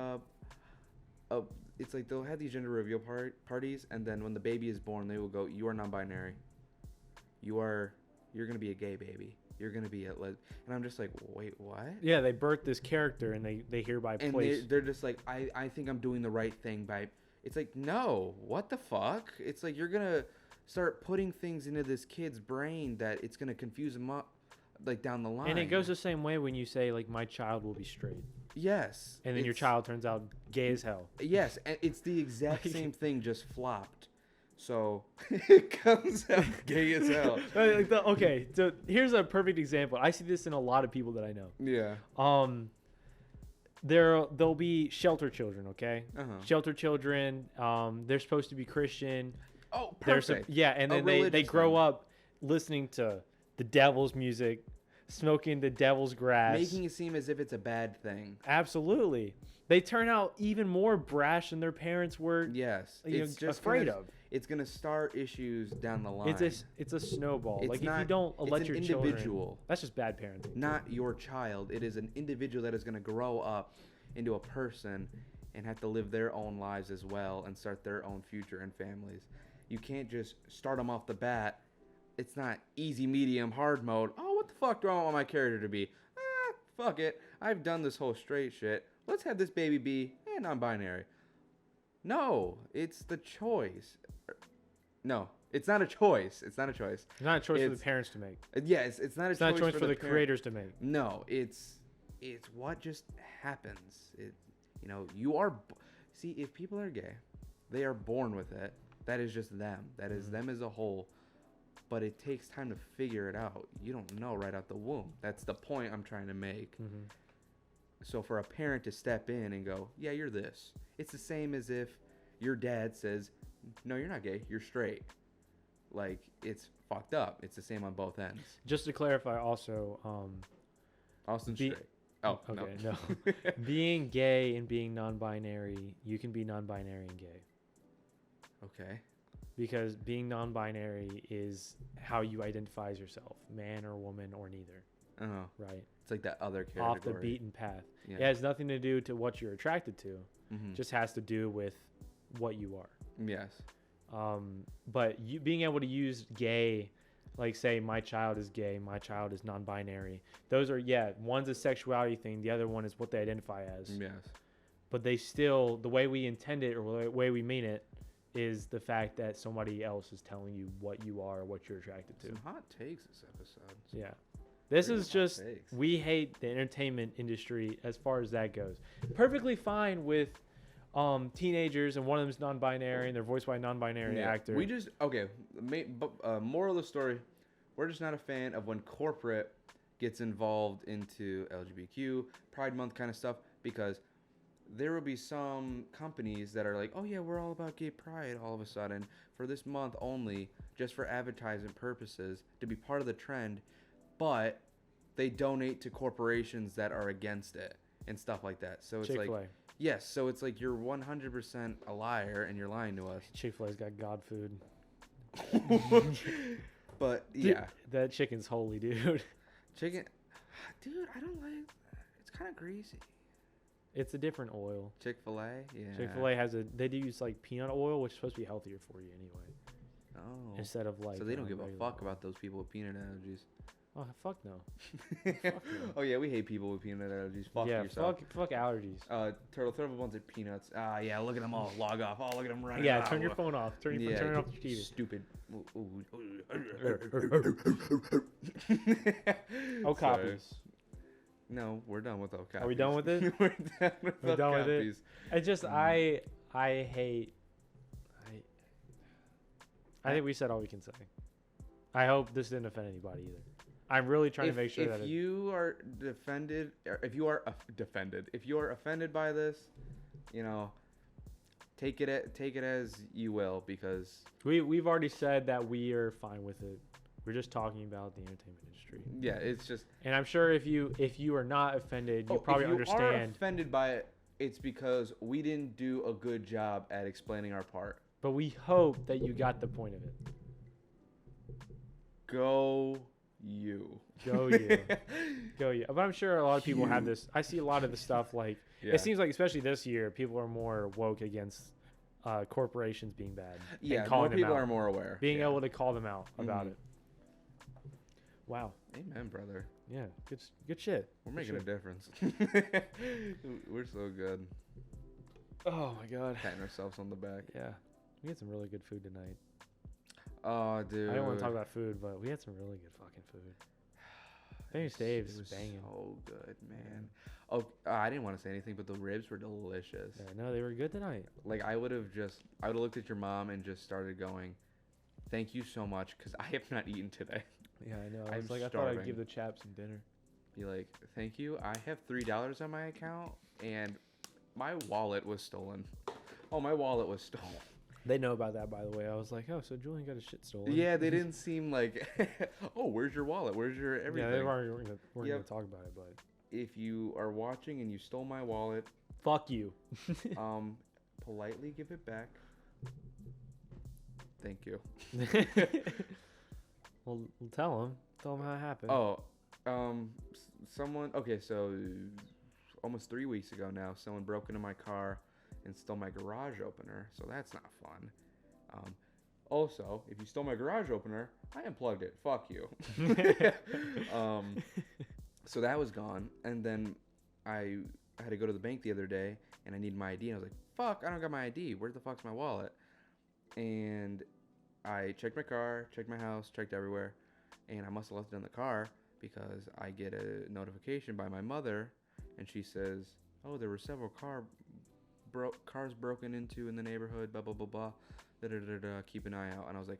it's like they'll have these gender reveal parties, and then when the baby is born, they will go, you are non-binary. You're going to be a gay baby. You're going to be a and I'm just like, wait, what? Yeah, they birthed this character, and they hereby place. And they're just like, I think I'm doing the right thing by... It's like, no, what the fuck? It's like, you're going to start putting things into this kid's brain that it's going to confuse him up, like, down the line. And it goes the same way when you say, like, my child will be straight. Yes. And then your child turns out gay as hell. Yes, and it's the exact same thing, just flopped. So it comes out gay as hell. Okay, so here's a perfect example. I see this in a lot of people that I know. Yeah. There'll be shelter children, okay? Uh-huh. Shelter children, they're supposed to be Christian. Oh, perfect. And then they grow up listening to the devil's music, smoking the devil's grass. Making it seem as if it's a bad thing. Absolutely. They turn out even more brash than their parents were. Yes. It's just afraid of. It's going to start issues down the line. It's a snowball. It's like, not, if you don't let your individual. Children... That's just bad parenting. Not your child. It is an individual that is going to grow up into a person and have to live their own lives as well and start their own future and families. You can't just start them off the bat. It's not easy, medium, hard mode. Oh, what the fuck do I want my character to be? Fuck it. I've done this whole straight shit. Let's have this baby be non-binary. No, it's the choice. No, it's not a choice. It's not a choice. It's not a choice for the parents to make. Yes, it's not a choice. It's not a choice for the creators to make. No, it's what just happens. You are. See, if people are gay, they are born with it. That is just them. That is them as a whole. But it takes time to figure it out. You don't know right out the womb. That's the point I'm trying to make. Mm-hmm. So for a parent to step in and go, yeah, you're this. It's the same as if your dad says, no, you're not gay. You're straight. Like, it's fucked up. It's the same on both ends. Just to clarify also. Austin's straight. Oh, okay, no. Being gay and being non-binary, you can be non-binary and gay. Okay. Because being non-binary is how you identify as yourself, man or woman or neither. Uh-huh. Right. It's like that other category. Off the beaten path. Yeah. It has nothing to do to what you're attracted to. Mm-hmm. Just has to do with what you are. Yes. But you being able to use gay, like say my child is gay, my child is non-binary. Those are, one's a sexuality thing. The other one is what they identify as. Yes. But they still, the way we intend it or the way we mean it is the fact that somebody else is telling you what you are or what you're attracted to. Some hot takes this episode. Yeah. This is just, we hate the entertainment industry as far as that goes. Perfectly fine with teenagers, and one of them is non-binary, and they're voiced by a non-binary actor. We just, moral of the story, we're just not a fan of when corporate gets involved into LGBTQ, Pride Month kind of stuff, because there will be some companies that are like, oh yeah, we're all about gay pride all of a sudden for this month only, just for advertising purposes, to be part of the trend, but they donate to corporations that are against it and stuff like that. So it's Chick-fil-A. like, Yes, so it's like you're 100% a liar and you're lying to us. Chick-fil-A's got God food. But Dude, yeah, that chicken's holy, dude. chicken, dude, I don't like. It's kind of greasy. It's a different oil. Chick-fil-A, yeah. Chick-fil-A has they do use like peanut oil, which is supposed to be healthier for you anyway. Oh. Instead of like. So they don't give a regular fuck oil. about those people with peanut allergies. Oh fuck no. no. Oh yeah, we hate people with peanut allergies. Fuck Yeah, yourself. fuck allergies. Turtle, throw up a bunch of peanuts. Ah, yeah, look at them all. Log off. Oh, look at them running. Yeah, Ah, turn your phone off. Turn it off your TV. Stupid. Okapis. No, we're done with Okapi. Are we done with it? We're done with We're done with it? Okapis. I just I hate. I think we said all we can say. I hope this didn't offend anybody either. I'm really trying to make sure that if you are defended, or if you are defended, if you are offended by this, you know, take it as you will, because we've already said that we are fine with it. We're just talking about the entertainment industry. yeah, it's just. And I'm sure if you are not offended, you probably if you are understand. offended by it, it's because we didn't do a good job at explaining our part. But we hope that you got the point of it. Go you. Go you. Go you. But I'm sure a lot of people have this. I see a lot of the stuff like Yeah. it seems like especially this year, people are more woke against corporations being bad. Yeah, and more calling them people out. are more aware. Being yeah. able to call them out about Mhm. it. Wow. Amen, brother. Yeah. Good shit. We're Good making a shit. difference. We're so good. Oh my god. Patting ourselves on the back. Yeah. We had some really good food tonight. Oh, dude. I don't want to talk about food, but we had some really good fucking food. Famous Dave's It was banging. so good, man. Oh, I didn't want to say anything, but the ribs were delicious. Yeah, no, they were good tonight. Like I would have looked at your mom and just started going, "Thank you so much," because I have not eaten today. Yeah, I know. I I'm was like, I thought I'd starving. give the chaps some dinner. Be like, "Thank you. I have $3 on my account, and my wallet was stolen." Oh, my wallet was stolen. They know about that, by the way. I was like, oh, so Julian got his shit stolen. Yeah, they didn't seem like, "Oh, where's your wallet? Where's your everything?" Yeah, they weren't gonna Yep. talk about it, but If you are watching and you stole my wallet, fuck you. politely give it back. Thank you. Well, tell him how it happened. Oh, someone. Okay, so almost 3 weeks ago now, someone broke into my car and stole my garage opener. So that's not fun. Also, if you stole my garage opener, I unplugged it. Fuck you. So that was gone, and then I had to go to the bank the other day, and I needed my ID, and I was like, "Fuck, I don't got my ID. Where the fuck's my wallet?" And I checked my car, checked my house, checked everywhere, and I must have left it in the car because I get a notification by my mother, and she says, "Oh, there were several cars broken into in the neighborhood, blah, blah, blah, blah, da-da-da-da, keep an eye out." And I was like,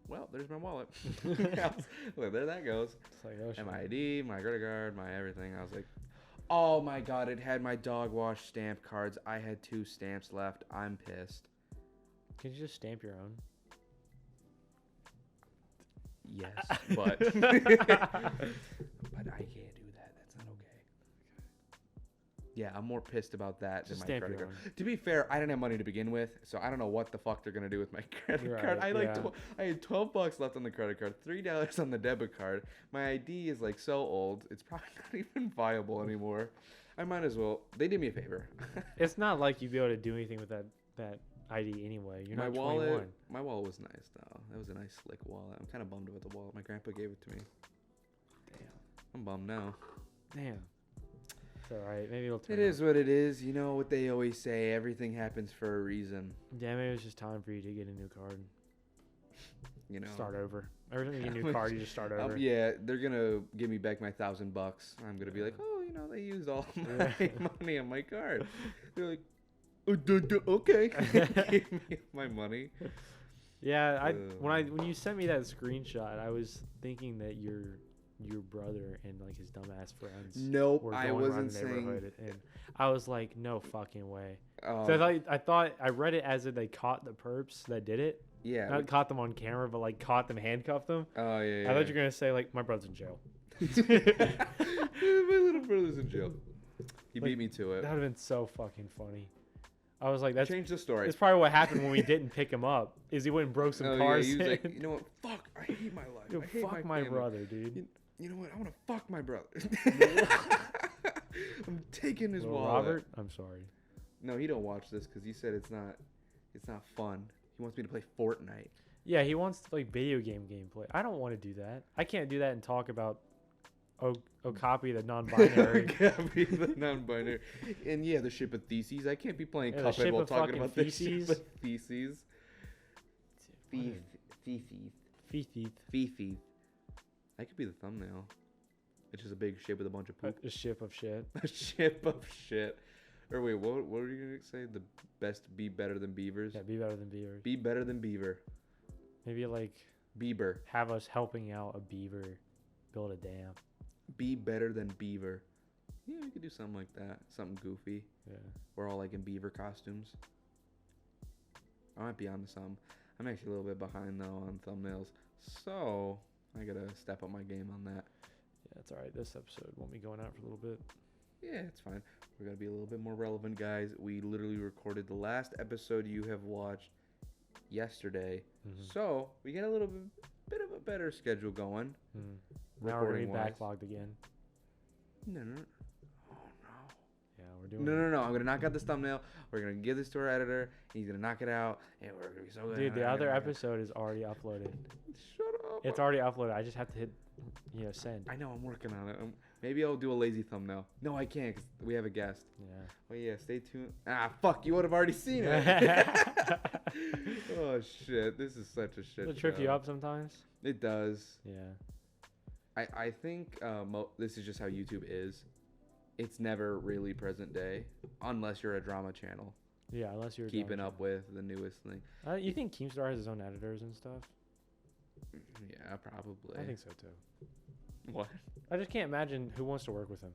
well, there's my wallet. Look, there that goes. It's like, oh, And shit. my ID, my credit card, my everything. I was like, oh my God, it had my dog wash stamp cards. I had 2 stamps left. I'm pissed. Can you just stamp your own? Yes, but but I can't do that. That's not okay. Yeah, I'm more pissed about that Just than my stamp credit your card. To be fair, I didn't have money to begin with, so I don't know what the fuck they're gonna do with my credit Right, card. yeah. I had $12 left on the credit card, $3 on the debit card. My ID is like so old, it's probably not even viable anymore. I might as well. They did me a favor. It's not like you'd be able to do anything with that ID anyway. You're my not wallet, 21. my wallet was nice though. That was a nice slick wallet. I'm kind of bummed about the wallet. My grandpa gave it to me. Damn. I'm bummed now. Damn. It's alright. Maybe it'll turn It out. is what it is. You know what they always say. Everything happens for a reason. Yeah, maybe it's just time for you to get a new card. You know. Start over. Every time you get a new card, you just start over. Yeah, they're gonna give me back my $1,000. I'm gonna be like, oh, you know, they used all my money on my card. They're like, okay, give me my money. Yeah, when you sent me that screenshot, I was thinking that your brother and like his dumbass friends Nope, were I going around wasn't the saying. neighborhood, and I was like, no fucking way. Oh, So I thought I read it as if they caught the perps that did it, yeah. not caught them on camera, but like caught them, handcuffed them. Oh yeah. I thought you were gonna say like my brother's in jail. My little brother's in jail. He beat me to it. That would have been so fucking funny. I was like, Change the story. that's probably what happened when we didn't pick him up. Is he went and broke some cars? He was like, you know what? Fuck, I hate my life. Dude, I hate fuck my my brother, dude. You know what? I want to fuck my brother. I'm taking his wallet. Robert, I'm sorry. No, he don't watch this because he said it's not fun. He wants me to play Fortnite. Yeah, he wants like video game gameplay. I don't want to do that. I can't do that and talk about Okapi, the non-binary. Okapi, the non-binary. And yeah, the ship of Theses. I can't be playing Cuphead while talking about the ship of Theses. Feces. That could be the thumbnail. It's just a big ship with a bunch of poop. A ship of shit. A ship of shit. Or wait, what were you gonna say? The best be better than beavers? Yeah, be better than beavers. Be better than beaver. Maybe like Bieber. have us helping out a beaver build a dam. Be better than beaver. Yeah, we could do something like that. Something goofy. Yeah. We're all like in beaver costumes. I might be onto some. I'm actually a little bit behind though on thumbnails. So I gotta step up my game on that. Yeah, it's alright. This episode won't be going out for a little bit. Yeah, it's fine. We're gonna be a little bit more relevant, guys. We literally recorded the last episode you have watched yesterday. So we got a little bit of a better schedule going. Now we're gonna be backlogged again. No. Oh no. Yeah, we're doing. No. I'm gonna knock out this thumbnail. We're gonna give this to our editor. And he's gonna knock it out, and we're gonna be so good. Dude, the other episode is already uploaded. Shut up. It's already uploaded. I just have to hit, send. I know. I'm working on it. Maybe I'll do a lazy thumbnail. No, I can't because we have a guest. Yeah. Oh yeah, stay tuned. Fuck! You would have already seen it. Oh shit! This is such a shit. Does it trip you up sometimes? It does. Yeah. I think this is just how YouTube is. It's never really present day unless you're a drama channel. Yeah, unless you're keeping up with the newest thing. You think Keemstar has his own editors and stuff? Yeah, probably. I think so too. What? I just can't imagine who wants to work with him.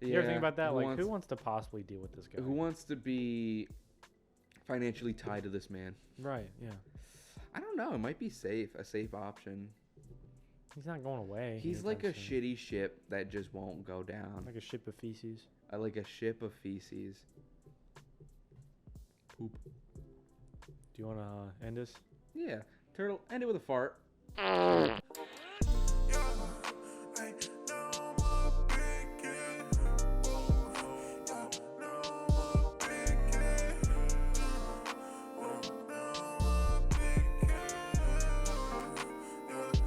Yeah, you ever think about that? Who wants to possibly deal with this guy? Who wants to be financially tied to this man? Right, yeah. I don't know. It might be a safe option. He's not going away. He's like a shitty ship that just won't go down. Like a ship of feces. I like a ship of feces. Poop. Do you want to end this? Yeah. Turtle, end it with a fart.